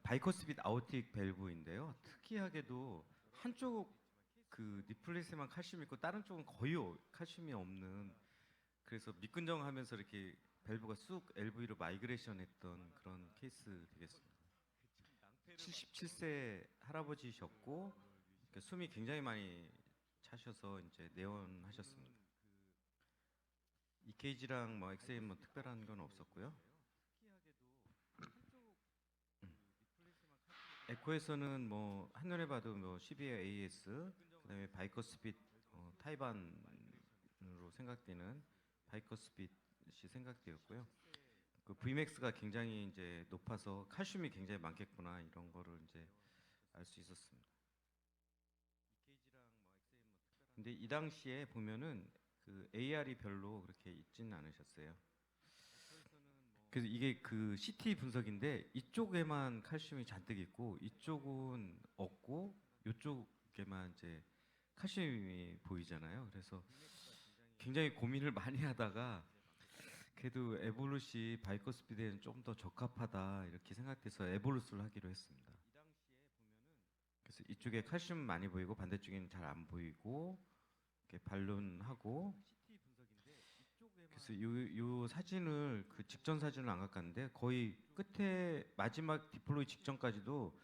바이커스빗 아우틱 밸브인데요. 특이하게도 한쪽 그 니플릿에만 칼슘이 있고 다른 쪽은 거의 칼슘이 없는, 그래서 미끈정하면서 이렇게 밸브가 쑥 LV로 마이그레이션 했던 그런 케이스 되겠습니다. 77세 할아버지셨고 숨이 굉장히 많이 차셔서 이제 내원하셨습니다. EKG랑 뭐 엑스레이 뭐 특별한 건 없었고요. 에코에서는 뭐 한눈에 봐도 뭐 12의 AS, 그다음에 바이커스핏 타이반으로 생각되는 바이커스핏이 생각되었고요. 그 Vmax가 굉장히 이제 높아서 칼슘이 굉장히 많겠구나 이런 거를 이제 알 수 있었습니다. 근데 이 당시에 보면은 그 AR이 별로 그렇게 있지는 않으셨어요. 그래서 이게 그 CT 분석인데 이쪽에만 칼슘이 잔뜩 있고 이쪽은 없고 이쪽에만 이제 칼슘이 보이잖아요. 그래서 굉장히 고민을 많이 하다가 그래도 에볼루시 바이커스피드에는 좀 더 적합하다 이렇게 생각돼서 에볼루스를 하기로 했습니다. 그래서 이쪽에 칼슘 많이 보이고 반대쪽에는 잘 안 보이고 이렇게 반론하고, 그래서 요 사진을 그 직전 사진을 안 갖고 갔는데 거의 끝에 마지막 디플로이 직전까지도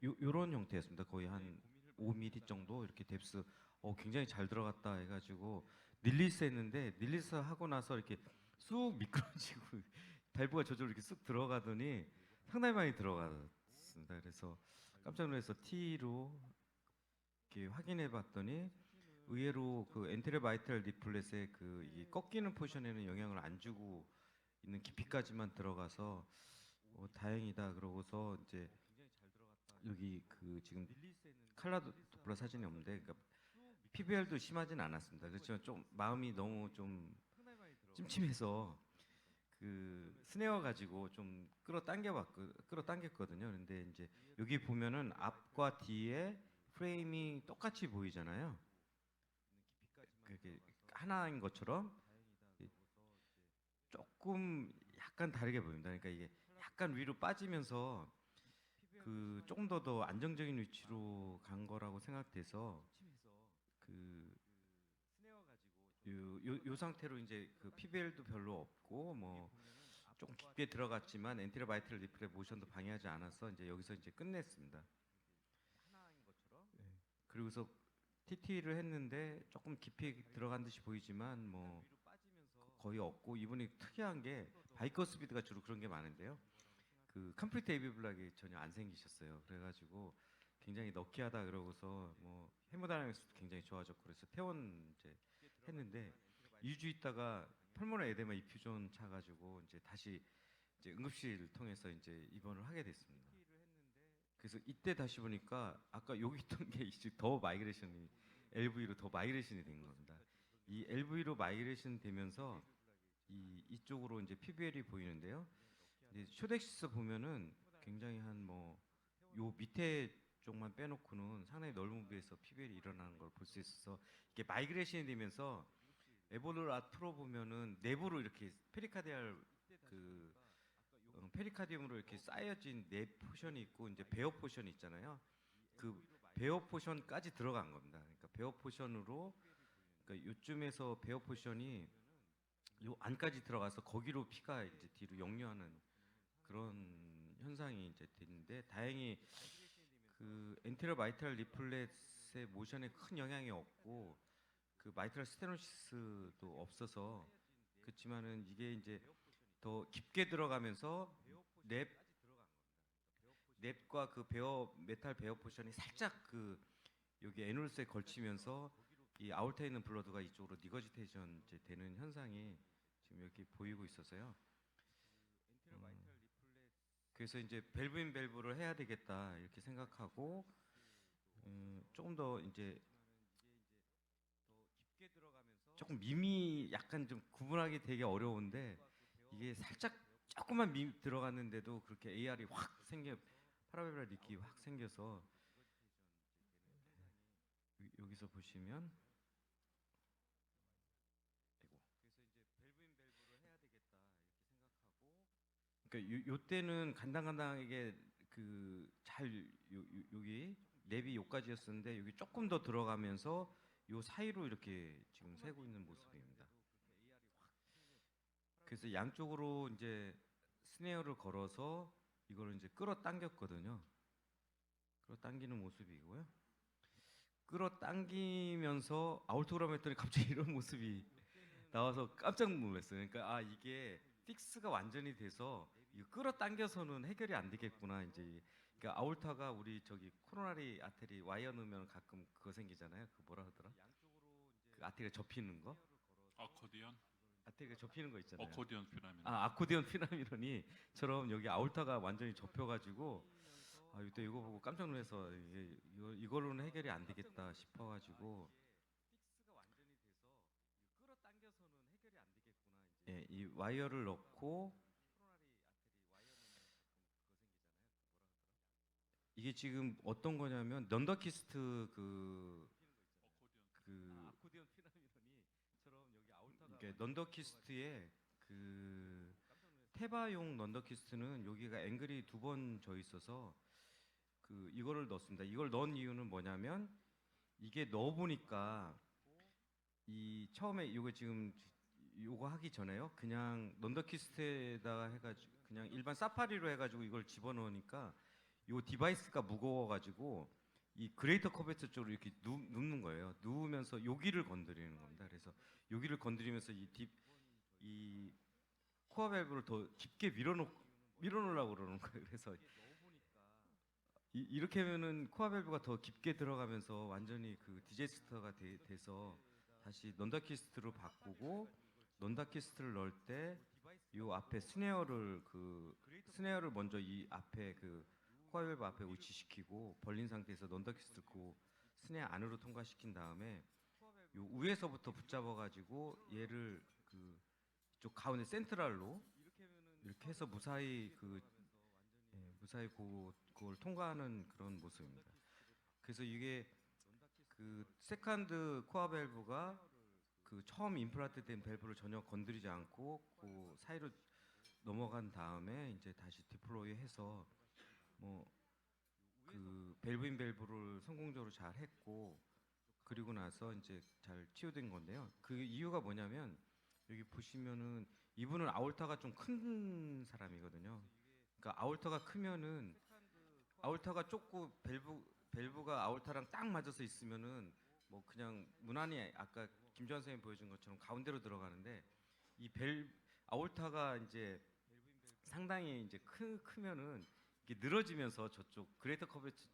요런 형태였습니다. 거의 한 5mm 정도 이렇게 뎁스 굉장히 잘 들어갔다 해가지고 릴리스 했는데, 릴리스 하고 나서 이렇게 쑥 미끄러지고 밸브가 저절로 이렇게 쑥 들어가더니 상당히 많이 들어갔습니다. 그래서 깜짝 놀라서 T로 이렇게 확인해 봤더니 의외로 그 엔테리어 바이탈 리플렛의 그 이 꺾이는 포션에는 영향을 안 주고 있는 깊이까지만 들어가서 다행이다 그러고서 이제 여기 그 지금 칼라 도플러 사진이 없는데, 그러니까 PBR도 심하진 않았습니다. 그렇지만 좀 마음이 너무 좀 찜찜해서 그 스네어 가지고 좀 끌어당겼거든요. 근데 이제 여기 보면은 앞과 뒤에 프레임이 똑같이 보이잖아요. 그게 하나인 것처럼 조금 약간 다르게 보입니다. 그러니까 이게 약간 위로 빠지면서 그 조금 더 안정적인 위치로 간 거라고 생각돼서 그 요 상태로 이제 그 PBL도 별로 없고 뭐 조금 깊게 들어갔지만 엔티리어 바이탈 리플의 모션도 방해하지 않아서 이제 여기서 이제 끝냈습니다. 네. 그리고서 TT를 했는데 조금 깊이 들어간 듯이 보이지만 뭐 거의 없고, 이분이 특이한 게 바이커스피드가 주로 그런 게 많은데요. 그 컴플리트 에이비 블락이 전혀 안 생기셨어요. 그래가지고 굉장히 럭키하다 그러고서 뭐 헤모다이나믹스도 굉장히 좋아졌고 그래서 퇴원 이제 했는데 2주 있다가 펄모널 에데마 이퓨전 차가지고 이제 다시 이제 응급실 통해서 이제 입원을 하게 됐습니다. 그래서 이때 다시 보니까 아까 여기 있던 게 이제 더 마이그레이션이 LV로 더 마이그레이션이 된 겁니다. 이 LV로 마이그레이션 되면서 이쪽으로 이제 PBL이 보이는데요. 이제 쇼덱시스 보면은 굉장히 한 뭐 요 밑에 쪽만 빼놓고는 상당히 넓은 부위에서 PBL이 일어나는 걸 볼 수 있어서 이게 마이그레이션이 되면서 에볼루 아트로 보면은 내부로 이렇게 페리카디알 그 페리카디움으로 이렇게 쌓여진 내 포션이 있고 이제 베어 포션이 있잖아요. 그 베어 포션까지 들어간 겁니다. 그러니까 베어 포션으로, 그러니까 요쯤에서 베어 포션이 요 안까지 들어가서 거기로 피가 이제 뒤로 역류하는 그런 현상이 이제 됐는데, 다행히 그 엔테리어 마이트랄 리플렛의 모션에 큰 영향이 없고 그 마이트랄 스테노시스도 없어서, 그렇지만은 이게 이제 더 깊게 들어가면서 랩과 그 베어 메탈 베어 포션이 살짝 그 여기 애놀스에 걸치면서 이 아울타에 있는 블러드가 이쪽으로 니거지테이션 이제 되는 현상이 지금 여기 보이고 있어서요. 그래서 이제 밸브인 밸브를 해야 되겠다 이렇게 생각하고 조금 더 이제 조금 밈이 약간 좀 구분하기 되게 어려운데, 이게 살짝 조금만 밈 들어갔는데도 그렇게 AR이 확 생겨, 파라베라 리키 확 생겨서 여기서 보시면 아이고. 그래서 이제 밸브인 밸브를 해야 되겠다 이렇게 생각하고, 그러니까 요 때는 간당간당하게 그 잘 여기 랩이 요까지였었는데 여기 조금 더 들어가면서 요 사이로 이렇게 지금 세고 있는 모습입니다. 그래서 양쪽으로 이제 스네어를 걸어서 이걸 이제 끌어당겼거든요. 끌어당기는 모습이고요. 끌어당기면서 아웃로라고 했더니 갑자기 이런 모습이 나와서 깜짝 놀랐어요. 그러니까 아 이게 픽스가 완전히 돼서 이거 끌어당겨서는 해결이 안 되겠구나 이제. 그러니까 아울타가 우리 저기 코로나리 아테리 와이어 넣으면 가끔 그거 생기잖아요. 그 뭐라 하더라? 그 아테리가 접히는 거? 아코디언? 아테리가 접히는 거 있잖아요. 어코디언 피라미드. 아 아코디언 피라미드니처럼 여기 아울타가 완전히 접혀가지고 아 이때 이거 보고 깜짝 놀라서 이걸로는 해결이 안 되겠다 싶어가지고 예, 이 와이어를 넣고 이게 지금 어떤 거냐면 넌더키스트 이게 넌더키스트의 그 테바용 넌더키스트는 여기가 앵글이 두 번 져 있어서 그 이거를 넣었습니다. 이걸 넣은 이유는 뭐냐면 이게 넣어 보니까 이 처음에 이거 지금 요거 하기 전에요. 그냥 넌더키스트에다가 해가지고 그냥 일반 사파리로 해가지고 이걸 집어넣으니까 요 디바이스가 무거워가지고 이 그레이터 커베트 쪽으로 이렇게 눕는 거예요. 누우면서 여기를 건드리는 겁니다. 그래서 여기를 건드리면서 이 코어 밸브를 더 깊게 밀어놓으려고 그러는 거예요. 그래서 이렇게 하면은 코어 밸브가 더 깊게 들어가면서 완전히 그 디제스터가 돼서 다시 넌다키스트로 바꾸고 넌다키스트를 넣을 때 이 앞에 스네어를 먼저 이 앞에 그 코어 밸브 앞에 위치시키고 벌린 상태에서 넌다키스트 그 스네어 안으로 통과시킨 다음에 요 위에서부터 붙잡아 가지고 얘를 그 이쪽 가운데 센트럴로 이렇게 해서 무사히 무사히 그걸 통과하는 그런 모습입니다. 그래서 이게 그 세컨드 코어 밸브가 그 처음 임플란트 된 밸브를 전혀 건드리지 않고 그 사이로 넘어간 다음에 이제 다시 디플로이해서 뭐 그 밸브인 밸브를 성공적으로 잘 했고 그리고 나서 이제 잘 치유된 건데요. 그 이유가 뭐냐면 여기 보시면은 이분은 아orta가 좀 큰 사람이거든요. 그러니까 아orta가 크면은 아orta가 좁고 밸브가 아orta랑 딱 맞아서 있으면은 뭐 그냥 무난히 아까 김주환 선생님 보여준 것처럼 가운데로 들어가는데 이 아orta가 이제 상당히 이제 크면은 이게 늘어지면서 저쪽 그레이터 커베트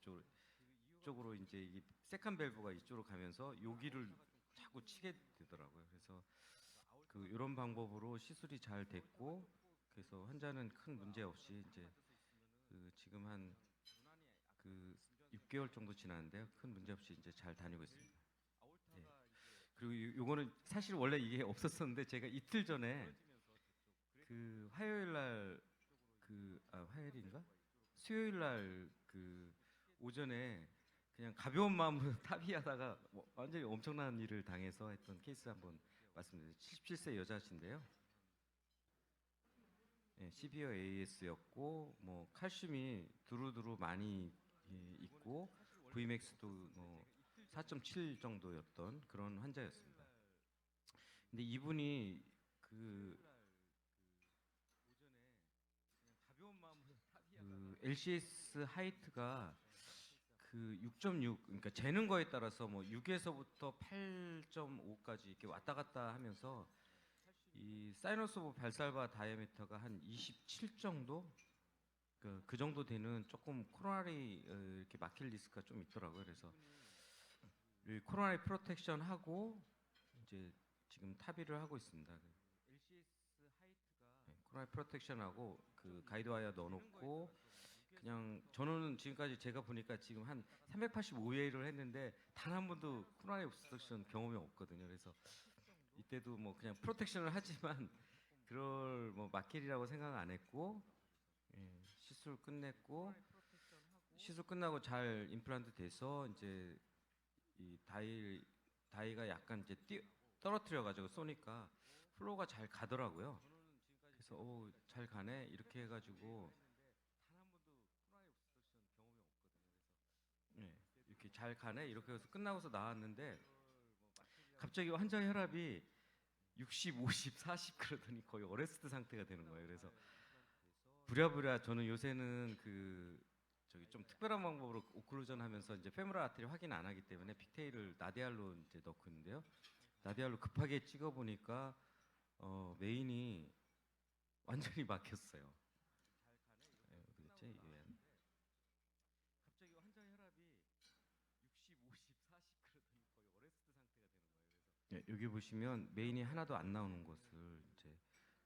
쪽으로 이제 이 세컨 밸브가 이쪽으로 가면서 여기를 자꾸 치게 되더라고요. 그래서 그 이런 방법으로 시술이 잘 됐고 그래서 환자는 큰 문제 없이 이제 그 지금 한 그 6개월 정도 지났는데요. 큰 문제 없이 이제 잘 다니고 있습니다. 예. 그리고 요거는 사실 원래 이게 없었었는데 제가 이틀 전에 그 화요일 날 화요일인가? 수요일 날 그 오전에 그냥 가벼운 마음으로 탑의하다가 완전히 엄청난 일을 당해서 했던 케이스 한번 말씀드려요. 77세 여자신데요. 예, 시비어 AS였고 뭐 칼슘이 두루두루 많이 있고 Vmax도 뭐 4.7 정도였던 그런 환자였습니다. 근데 이분이 그 LCS 하이트가 그 6.6 그러니까 재는 거에 따라서 뭐 6에서부터 8.5까지 이렇게 왔다 갔다 하면서 이 사이너스 오브 발살바 다이아미터가 한 27 정도 그 정도 되는 조금 코로나리 이렇게 막힐 리스크가 좀 있더라고요. 그래서 이 코로나리 프로텍션 하고 이제 지금 탑의를 하고 있습니다. 네, 코로나리 프로텍션 하고 그 가이드 와이어 넣어놓고 그냥 저는 지금까지 제가 보니까 지금 한 385회를 했는데 단 한 번도 코로나리 프로텍션 경험이 없거든요. 그래서 이때도 뭐 그냥 프로텍션을 하지만 그럴 뭐 마켈이라고 생각 안 했고 예, 시술 끝나고 잘 임플란트 돼서 이제 이 다이가 약간 이제 떨어뜨려 가지고 쏘니까 플로우가 잘 가더라고요. 그래서 오, 잘 가네 이렇게 해가지고 잘 가네 이렇게 해서 끝나고서 나왔는데 갑자기 환자 혈압이 60, 50, 40 그러더니 거의 어레스트 상태가 되는 거예요. 그래서 부랴부랴 저는 요새는 그 저기 좀 특별한 방법으로 오클루전 하면서 이제 페모랄 아테리 확인 안 하기 때문에 픽테일을 나디알로 이제 넣고 있는데요. 나디알로 급하게 찍어 보니까 메인이 완전히 막혔어요. 도대체 이게 갑자기 환자 혈압이 60, 50, 40 그러더니 거의 어레스트 상태가 되는 거예요. 그래서 여기 보시면 메인이 하나도 안 나오는 것을 이제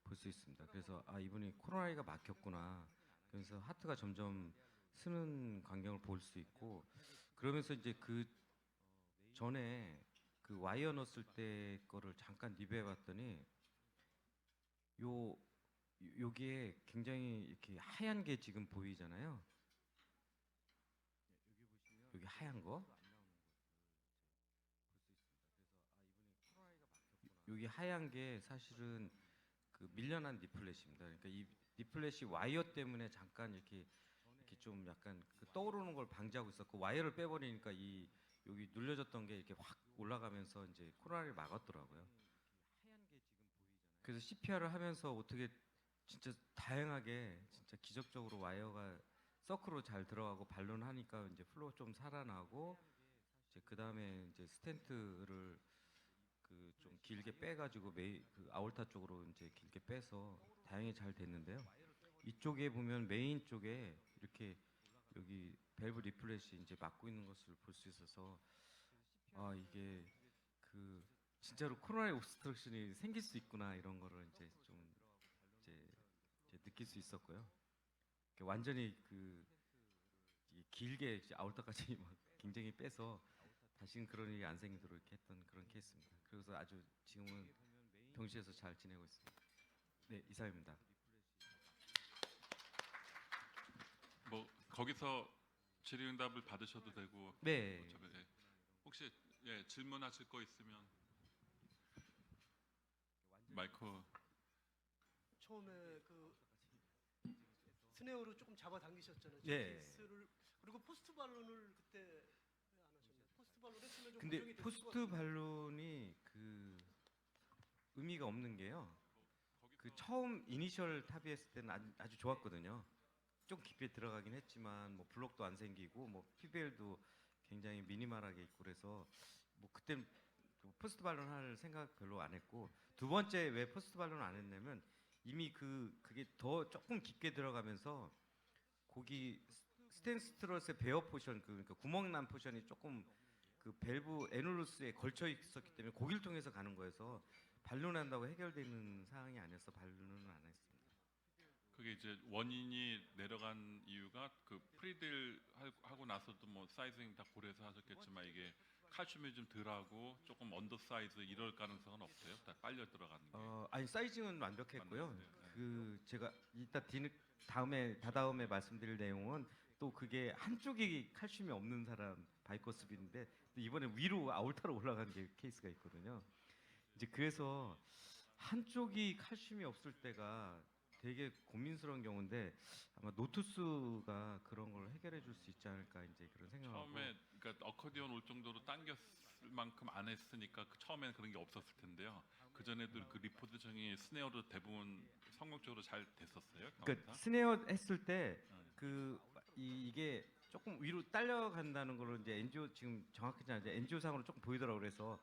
볼 수 있습니다. 그래서 아 이분이 코로나리가 막혔구나. 그래서 하트가 점점 쓰는 광경을 볼 수 있고 그러면서 이제 그 전에 그 와이어 넣었을 때 거를 잠깐 리뷰해봤더니 요 여기에 굉장히 이렇게 하얀 게 지금 보이잖아요. 여기 하얀 거. 여기 하얀 게 사실은 그 밀려난 니플렛입니다. 그러니까 이 니플렛이 와이어 때문에 잠깐 이렇게 좀 약간 그 떠오르는 걸 방지하고 있었고 와이어를 빼버리니까 이 여기 눌려졌던 게 이렇게 확 올라가면서 이제 코로나를 막았더라고요. 그래서 CPR을 하면서 어떻게 진짜 다행하게 진짜 기적적으로 와이어가 서크로 잘 들어가고 발론하니까 이제 플로우 좀 살아나고 이제 그 다음에 이제 스텐트를 그 좀 길게 빼가지고 그 아orta 쪽으로 이제 길게 빼서 다행히 잘 됐는데요. 이쪽에 보면 메인 쪽에 이렇게 여기 밸브 리플렛이 이제 막고 있는 것을 볼 수 있어서 아 이게 그 진짜로 코로나의 옵스트럭션이 생길 수 있구나 이런 거를 이제 좀 이제 느낄 수 있었고요. 완전히 그 길게 이제 아울타까지 막 굉장히 빼서 다시는 그런 일이 안 생기도록 이렇게 했던 그런 케이스입니다. 그래서 아주 지금은 병실에서 잘 지내고 있습니다. 네, 이상입니다. 뭐 거기서 질의응답을 받으셔도 되고 네. 예. 혹시 예, 질문하실 거 있으면 마이크. 처음에 그 스네어로 조금 잡아당기셨잖아요. 네. 케이스를 그리고 포스트 발론을 그때 왜 안 하셨나요? 포스트 발론 했으면 좀 근데 고정이 됐을 것 포스트 같은데. 발론이 그 의미가 없는 게요. 거기서 그 처음 이니셜 탑이했을 때는 아주 좋았거든요. 좀 깊게 들어가긴 했지만 뭐 블록도 안 생기고 뭐 PBL도 굉장히 미니멀하게 있고 그래서 뭐 그때 포스트 발론 할 생각 별로 안 했고 두 번째 왜 포스트 발론 안 했냐면 이미 그게 더 조금 깊게 들어가면서 거기 스탠스트롯의 베어 포션 그러니까 구멍 난 포션이 조금 그 밸브 에놀루스에 걸쳐 있었기 때문에 거기를 통해서 가는 거여서 발론한다고 해결되는 상황이 아니어서 발론은 안 했습니다. 그게 이제 원인이 내려간 이유가 그 프리딜 하고 나서도 뭐 사이징 다 고려해서 하셨겠지만 이게 칼슘이 좀 덜하고 조금 언더 사이즈 이럴 가능성은 없어요? 다 빨려 들어가는 게. 아니 사이징은 완벽했고요. 맞는데, 네. 그 제가 이따 다음에 말씀드릴 내용은 또 그게 한쪽이 칼슘이 없는 사람 바이커스빈인데 이번에 위로 아울타로 올라간 게 케이스가 있거든요. 이제 그래서 한쪽이 칼슘이 없을 때가 되게 고민스러운 경우인데 아마 노투스가 그런 걸 해결해 줄 수 있지 않을까 이제 그런 생각하고 처음에 그러니까 어코디언 올 정도로 당겼을 만큼 안 했으니까 처음에는 그런 게 없었을 텐데요. 그 전에도 그 리포트 정이 스네어로 대부분 성공적으로 잘 됐었어요. 그러니까 스네어 했을 때 네. 그 이게 조금 위로 딸려간다는 걸로 이제 NGO 지금 정확하지 않은데 NGO상으로 조금 보이더라고 그래서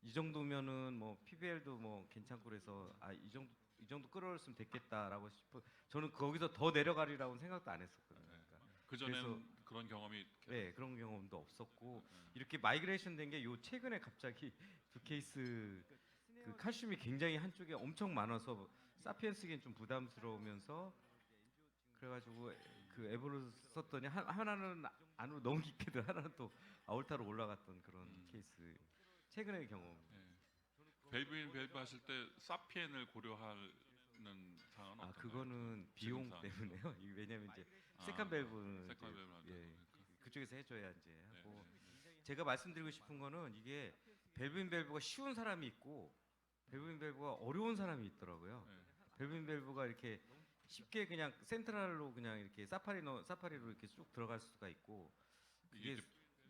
이 정도면은 뭐 PBL도 뭐 괜찮고 그래서 아 이 정도 끌어올렸으면 됐겠다라고 싶어 저는 거기서 더 내려가리라고 생각도 안 했었거든요. 그러니까 그 전엔 그래서- 그런 경험이 네 그런 경험도 없었고 네. 이렇게 마이그레이션 된 게 요 최근에 갑자기 두 케이스 그 칼슘이 굉장히 한쪽에 엄청 많아서 사피엔스기엔 좀 부담스러우면서 그래가지고 그 앱으로 썼더니 하나는 안으로 너무 깊게 들 하나는 또 아울타로 올라갔던 그런 케이스 최근의 경험. 네. 밸브인 밸브 하실 때 사피엔을 고려하는 상황은 아 어떤가요? 그거는 지금 비용 상황에서. 때문에요. 이게 왜냐면 이제 아, 세컨 밸브는 세컨 이제, 밸브 한다고 예, 그러니까. 그쪽에서 해줘야 이제 네, 하고 네. 제가 말씀드리고 싶은 거는 이게 밸브인 밸브가 쉬운 사람이 있고 밸브인 밸브가 어려운 사람이 있더라고요. 네. 밸브인 밸브가 이렇게 쉽게 그냥 센트럴로 그냥 이렇게 사파리로 이렇게 쭉 들어갈 수가 있고 이게 그게 이제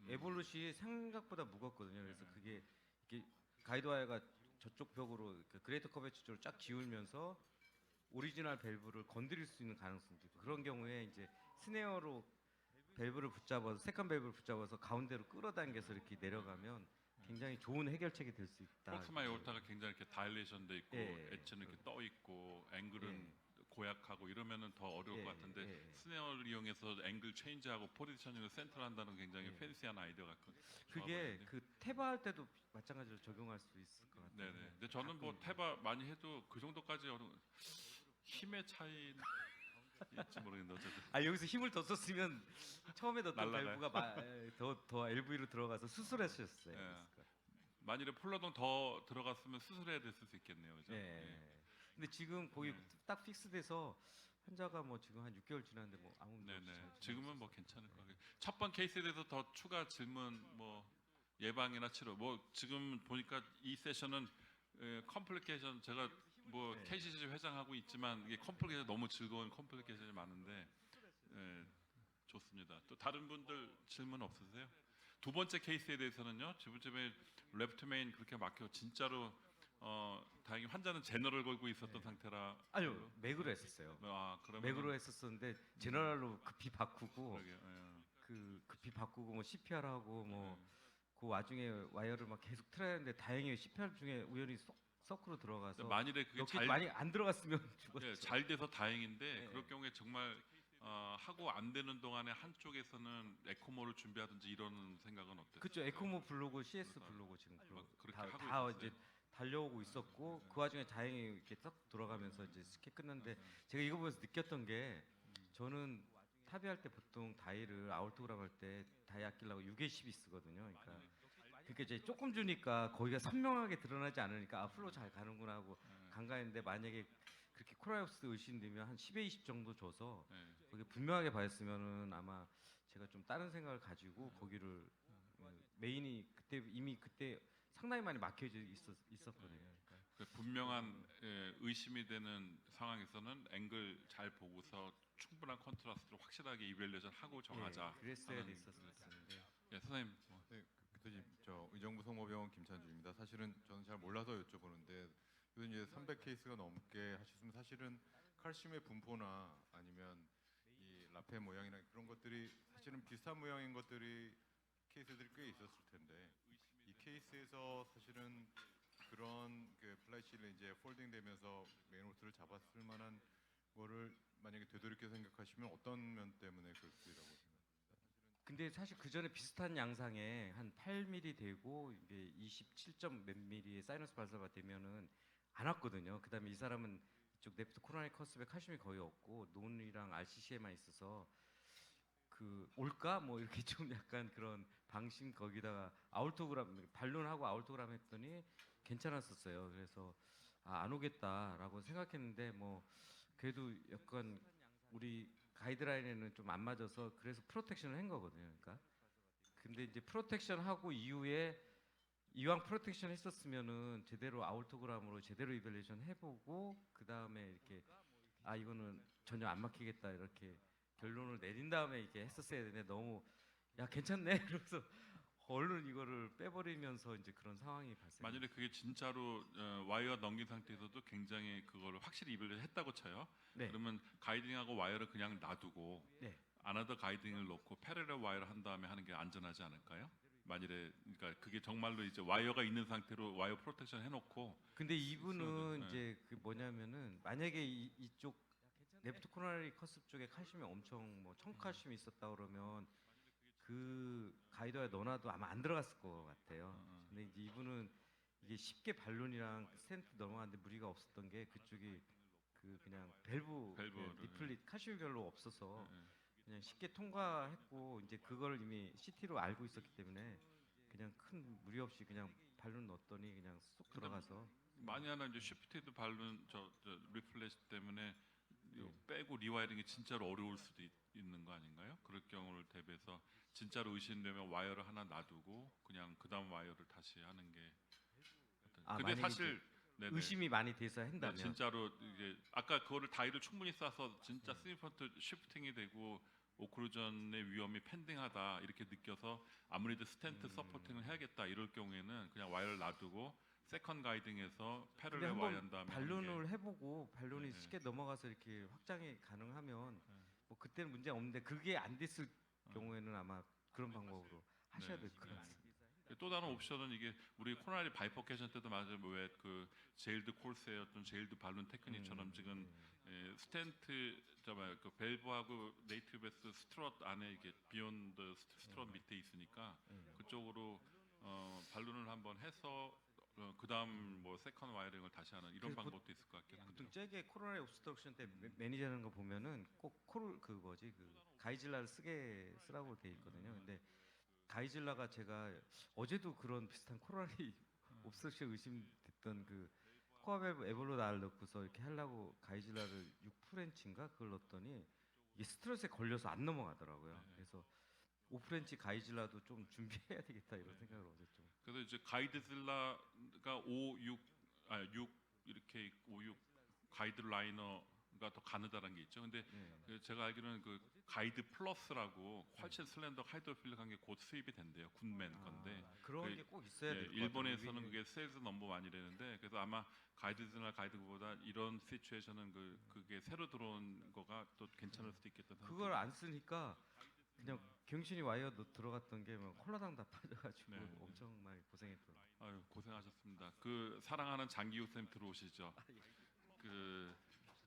에볼루시 생각보다 무겁거든요. 그래서 그게 이게 가이드 와이어가 저쪽 벽으로 그 그레이터 커베처 쪽으로 쫙 기울면서 오리지널 밸브를 건드릴 수 있는 가능성도 있고 그런 경우에 이제 스네어로 밸브를 붙잡아서 세컨 밸브를 붙잡아서 가운데로 끌어당겨서 이렇게 내려가면 굉장히 좋은 해결책이 될 수 있다. 포스 마이오르타가 굉장히 이렇게 다일레이션돼 있고 예, 엣지는 이렇게 떠 있고 앵글은 예. 고약하고 이러면은 더 어려울 예, 것 같은데 예. 스네어를 이용해서 앵글 체인지하고 포지셔닝을 센터한다는 굉장히 예. 팬시한 아이디어가 그게 그 테바 할 때도 마찬가지로 적용할 수 있을 것 같아요. 네네. 근데 저는 뭐 테바 많이 해도 그 정도까지 힘의 차이 있지 모르겠는데 어쨌든 아 여기서 힘을 더 썼으면 처음에 넣었던 날라가요? 밸브가 더 LV로 들어가서 수술했었어요. 예. 만일에 폴라동 더 들어갔으면 수술해야 됐을 수 있겠네요, 그죠? 예. 예. 근데 지금 거기 딱 픽스돼서 환자가 뭐 지금 한 6개월 지났는데 뭐 아무 문제 없이 네네. 잘 지금은 뭐 괜찮을 것 같아요. 첫 번 케이스에 대해서 더 추가 질문 뭐 예방이나 치료 뭐 지금 보니까 이 세션은 컴플리케이션 제가 뭐 네. KCC 회장하고 있지만 이게 컴플리케이션 너무 즐거운 컴플리케이션이 많은데 좋습니다. 또 다른 분들 질문 없으세요? 두 번째 케이스에 대해서는요. 지금쯤에 레프트 메인 그렇게 막혀 진짜로 다행히 환자는 제너럴 걸고 있었던 상태라 아니요 맥으로 했었어요. 그러면 맥으로 했었었는데 제너럴로 급히 바꾸고 그러게요. 그 급히 바꾸고 뭐 CPR 하고 뭐 예. 그 와중에 와이어를 막 계속 틀어야 하는데 다행히 CPR 중에 우연히 서크로 들어가서 만일에 그게 몇개 많이 안 들어갔으면 죽었죠. 예, 잘 돼서 다행인데 네. 그럴 경우에 정말 하고 안 되는 동안에 한쪽에서는 에코모를 준비하든지 이런 생각은 어때요? 그렇죠. 에코모 부르고 CS 부르고 지금 그렇게 다, 하고 다 있었어요? 이제 달려오고 있었고 그 와중에 다행히 이렇게 딱 돌아가면서 이제 스케 끝났는데 제가 이거 보면서 느꼈던 게 저는 탑이할 때 보통 다이를 아울토그램 할 때 다이 아끼려고 6에 12 쓰거든요. 그러니까 이제 조금 주니까 거기가 선명하게 드러나지 않으니까 플로우 잘 가는구나 하고 간과했는데 만약에 그렇게 코라이옵스 의심되면 한 10에 20 정도 줘서 거기 분명하게 봐였으면은 아마 제가 좀 다른 생각을 가지고 거기를 메인이 그때 이미 그때 상당히 많이 막혀져 있었거든요. 그러니까 그 분명한 의심이 되는 상황에서는 앵글 잘 보고서 충분한 컨트라스트로 확실하게 이벨레이션 하고 정하자. 그랬어야 하는- 됐었는데 선생님. 네, 교수님, 저 의정부 성모병원 김찬주입니다. 사실은 저는 잘 몰라서 여쭤보는데, 교수님 이제 300 케이스가 넘게 하셨으면 사실은 칼슘의 분포나 아니면 이 라페 모양이나 그런 것들이 사실은 비슷한 모양인 것들이 케이스들이 꽤 있었을 텐데, 이 케이스에서 사실은 그런 그 플라이실을 이제 폴딩되면서 메인홀트를 잡았을 만한 거를 만약에 되돌이켜 생각하시면 어떤 면 때문에 그럴지라고 생각합니다. 근데 사실 그 전에 비슷한 양상에 한 8mm 되고 이게 27점 몇 mm의 사이너스 발사가 되면은 안 왔거든요. 그다음에 이 사람은 이쪽 네프트 코로나리 커스에 칼슘이 거의 없고 논이랑 RCC에만 있어서 그 올까 뭐 이렇게 좀 약간 그런 방심 거기다가 아울토그램 반론하고 아울토그램 했더니 괜찮았었어요. 그래서 안 오겠다라고 생각했는데 뭐 그래도 약간 우리 가이드라인에는 좀 안 맞아서 그래서 프로텍션을 한 거거든요. 그러니까 근데 이제 프로텍션 하고 이후에 이왕 프로텍션 했었으면은 제대로 아울토그램으로 제대로 이벨레이션 해보고 그 다음에 이렇게 이거는 전혀 안 막히겠다 이렇게 결론을 내린 다음에 이렇게 했었어야 되는데 너무 야 괜찮네 그래서 얼른 이거를 빼버리면서 이제 그런 상황이 발생. 만약에 그게 진짜로 와이어 넘긴 상태에서도 굉장히 그걸 확실히 이벨레이션 했다고 쳐요. 네. 그러면 가이딩하고 와이어를 그냥 놔두고 네. 아나더 가이딩을 놓고 패러렐 와이어를 한 다음에 하는 게 안전하지 않을까요? 만일에 그러니까 그게 정말로 이제 와이어가 있는 상태로 와이어 프로텍션 해놓고 근데 이분은 네. 이제 그 뭐냐면은 만약에 이쪽 네프트 코로나리 커스 쪽에 칼슘이 엄청 뭐 청칼슘이 있었다 그러면 그 가이드에 넣어놔도 아마 안 들어갔을 것 같아요. 근데 이제 이분은 이게 쉽게 발론이랑 스텐트 넘어갔는데 무리가 없었던 게 그쪽이 그 그냥 밸브 밸브를, 리플릿 칼슘이 별로 없어서 예. 그냥 쉽게 통과했고 이제 그걸 이미 CT로 알고 있었기 때문에 그냥 큰 무리 없이 그냥 발론 넣었더니 그냥 쏙 들어가서 많이 하나 이제 쉬프티드 발룬 저 리플레시 때문에 이거 빼고 리와이링이 진짜로 어려울 수도 있는 거 아닌가요? 그럴 경우를 대비해서 진짜로 의심되면 와이어를 하나 놔두고 그냥 그다음 와이어를 다시 하는 게 근데 만약에 사실 네네. 의심이 많이 돼서 네, 한다면 진짜로 이제 아까 그거를 다이를 충분히 싸서 진짜 스니퍼트 쉬프팅이 되고 오클루전의 위험이 펜딩하다 이렇게 느껴서 아무래도 스텐트 서포팅을 해야겠다 이럴 경우에는 그냥 와이어를 놔두고 세컨 가이딩에서 근데 패럴렐 한번 와이어 한 다음에 하는 게 반론을 해보고 반론이 네, 네. 쉽게 넘어가서 이렇게 확장이 가능하면 네. 뭐 그때는 문제 없는데 그게 안 됐을 어. 경우에는 아마 그런 방법으로 하셔야 네, 될 것 네. 같습니다. 또 다른 옵션은 이게 우리 코로나 바이퍼케이션 때도 맞아요. 왜그 제일드 콜스의 어떤 제일드 발룬 테크닉처럼 지금 스텐트 그 밸브하고 네이티브에스 스트롯 안에 이게 비욘드 스트롯 밑에 있으니까 그쪽으로 발룬을 한번 해서 그다음 뭐 세컨 와이어링을 다시 하는 이런 그래서 방법도 있을 것 같긴 보통 한데요. 잭의 코로나 옵스트럭션 때 매니저하는 거 보면은 꼭 코를 그 뭐지 그 가이즐라를 쓰라고 돼 있거든요. 근데 가이즐라가 제가 어제도 그런 비슷한 코로나리 옵스트럭션 의심됐던 그 코어 밸브 에볼로 나를 넣고서 이렇게 하려고 가이즐라를 6프렌치인가 그걸 넣었더니 이게 스트레스에 걸려서 안 넘어가더라고요. 네. 그래서 5프렌치 가이즐라도 좀 준비해야 되겠다 이런 생각을 어제 좀. 그래서 이제 가이드즐라가 5, 6, 6 이렇게 있고 5, 6 가이드 라이너가 더 가느다란 게 있죠. 근데 네. 제가 알기로는 그 가이드 플러스라고 훨씬 슬렌더 하이드로필릭한 게 곧 수입이 된대요. 굿맨 건데 그런 그- 게 꼭 있어야 예, 될 것 같아요. 일본에서는 그게 세일즈 넘버 원이라는데 그래서 아마 가이드즈나 가이드보다 이런 시츄에이션은 그게 새로 들어온 거가 또 괜찮을 수도 있겠다. 그걸 안 쓰니까 그냥 경신이 와이어 들어갔던 게 막 콜라당 다 빠져가지고 네. 엄청 많이 고생했더라고요. 아유 고생하셨습니다. 그 사랑하는 장기호 쌤 들어오시죠. 그